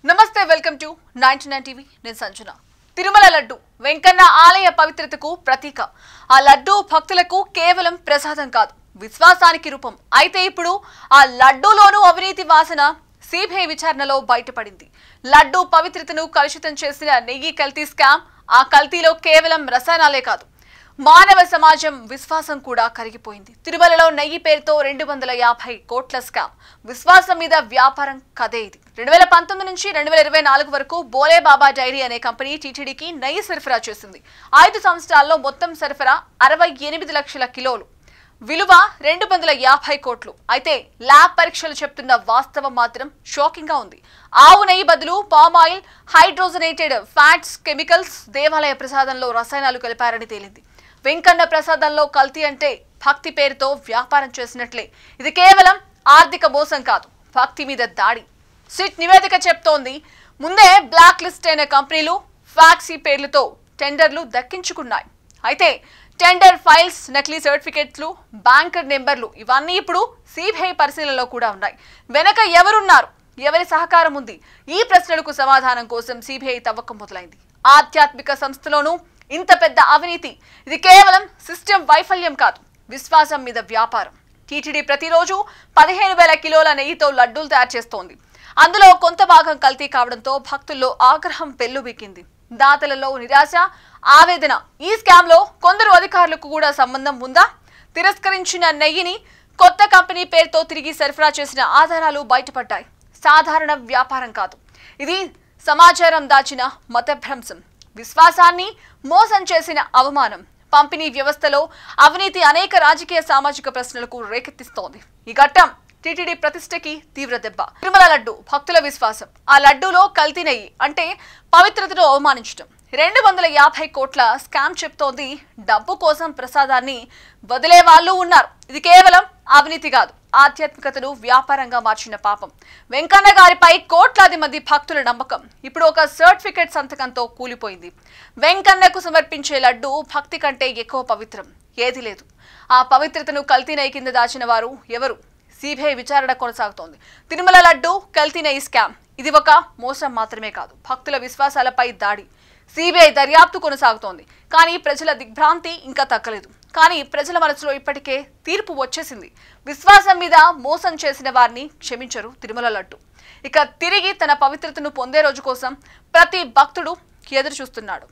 నమస్తే welcome to 99 TV నేను సంజన తిరుమల లడ్డు వెంకన్న ఆలయ పవిత్రతకు ప్రతీక ఆ లడ్డు భక్తులకు కేవలం ప్రసాదం కాదు విశ్వాసానికి రూపం అయితే ఇప్పుడు ఆ లడ్డూలోనూ అవినీతి వాసన సిబిఐ విచారణలో బయటపడింది లడ్డు పవిత్రతను కలుషితం చేసిన నెయ్యి కల్తీ స్కామ్ ఆ కల్తీలో కేవలం రసాయనాలే కాదు మానవ సమాజం విశ్వాసం కూడా కరిగిపోయింది తిరుమలలో నెయ్యి పేరుతో 250 కోట్ల స్కామ్ విశ్వాసం మీద వ్యాపారం కదే ఇది 2019 నుంచి 2024 వరకు బోలే బాబా డైరీ అనే కంపెనీ టీటీడీకి నెయ్యి సరఫరా చేసింది 5 సంవత్సరాల్లో మొత్తం సరఫరా 68 లక్షల కిలోలు విలువ 250 కోట్లు అయితే ల్యాబ్ పరీక్షలు చెప్తున్న వాస్తవం మాత్రం షాకింగ్ గా ఉంది ఆవు నెయ్యి బదులు palm oil hydrogenated fats chemicals దేవాలయ ప్రసాదంలో రసాయనాలు కలిపారని తేలింది వెంకన్న ప్రసాదంలో కల్తీ అంటే భక్తి పేరుతో వ్యాపారం చేసినట్లే ఇది కేవలం ఆర్థిక మోసం కాదు భక్తి మీద దాడి సిట్ నివేదిక చెప్తోంది ముందే బ్లాక్ లిస్ట్ అయిన కంపెనీలు ఫ్యాక్సీ పేర్లతో టెండర్లు దక్కించుకున్నాయి అయితే టెండర్ ఫైల్స్ నకిలీ సర్టిఫికెట్లు బ్యాంకర్ నెంబర్లు ఇవన్నీ ఇప్పుడు సిబిఐ పరిశీలనలో కూడా ఉన్నాయి వెనక ఎవరున్నారు ఎవరి సహకారం ఉంది ఈ ప్రశ్నలకు సమాధానం కోసం సిబిఐ తవ్వకం మొదలైంది ఆధ్యాత్మిక సంస్థలోనూ ఇంత పెద్ద అవినీతి ఇది కేవలం సిస్టమ్ వైఫల్యం కాదు విశ్వాసం మీద వ్యాపారం టీటీడీ ప్రతిరోజు 15,000 కిలోల నెయ్యితో లడ్డూలు తయారు చేస్తోంది అందులో కొంత భాగం కల్తీ కావడంతో భక్తుల్లో ఆగ్రహం పెల్లుబికింది దాతలలో నిరాశ ఆవేదన ఈ స్కామ్ లో కొందరు అధికారులకు కూడా సంబంధం ఉందా తిరస్కరించిన నెయ్యిని కొత్త కంపెనీ పేరుతో తిరిగి సరఫరా చేసిన ఆధారాలు బయటపడ్డాయి సాధారణ వ్యాపారం కాదు ఇది సమాచారం దాచిన మతభ్రంశం విశ్వాసాన్ని మోసం చేసిన అవమానం పంపిణీ వ్యవస్థలో అవినీతి అనేక రాజకీయ సామాజిక ప్రశ్నలకు రేకెత్తిస్తోంది ఈ ఘట్టం టీటీడీ ప్రతిష్టకి తీవ్ర దెబ్బ తిరుమల లడ్డు భక్తుల విశ్వాసం ఆ లడ్డూలో కల్తీ నెయ్యి అంటే పవిత్రతను అవమానించడం 250 కోట్ల స్కామ్ చెప్తోంది డబ్బు కోసం ప్రసాదాన్ని వదిలే వాళ్ళు ఉన్నారు ఇది కేవలం అవినీతి కాదు ఆధ్యాత్మికతను వ్యాపారంగా మార్చిన పాపం వెంకన్న గారిపై కోట్లాది మంది భక్తుల నమ్మకం ఇప్పుడు ఒక సర్టిఫికెట్ సంతకంతో కూలిపోయింది వెంకన్నకు సమర్పించే లడ్డు భక్తి కంటే ఎక్కువ పవిత్రం ఏది లేదు ఆ పవిత్రతను కల్తీ నెయ్యి కింద దాచిన వారు ఎవరు సిబిఐ విచారణ కొనసాగుతోంది తిరుమల లడ్డు కల్తీ నెయ్యి స్కామ్ ఇది ఒక మోసం మాత్రమే కాదు భక్తుల విశ్వాసాలపై దాడి సిబిఐ దర్యాప్తు కొనసాగుతోంది కానీ ప్రజల దిగ్భ్రాంతి ఇంకా తగ్గలేదు కానీ ప్రజల మనసులో ఇప్పటికే తీర్పు వచ్చేసింది విశ్వాసం మీద మోసం చేసిన వారిని క్షమించరు తిరుమల లడ్డు ఇక తిరిగి తన పవిత్రతను పొందే రోజు కోసం ప్రతి భక్తుడు ఎదురు చూస్తున్నాడు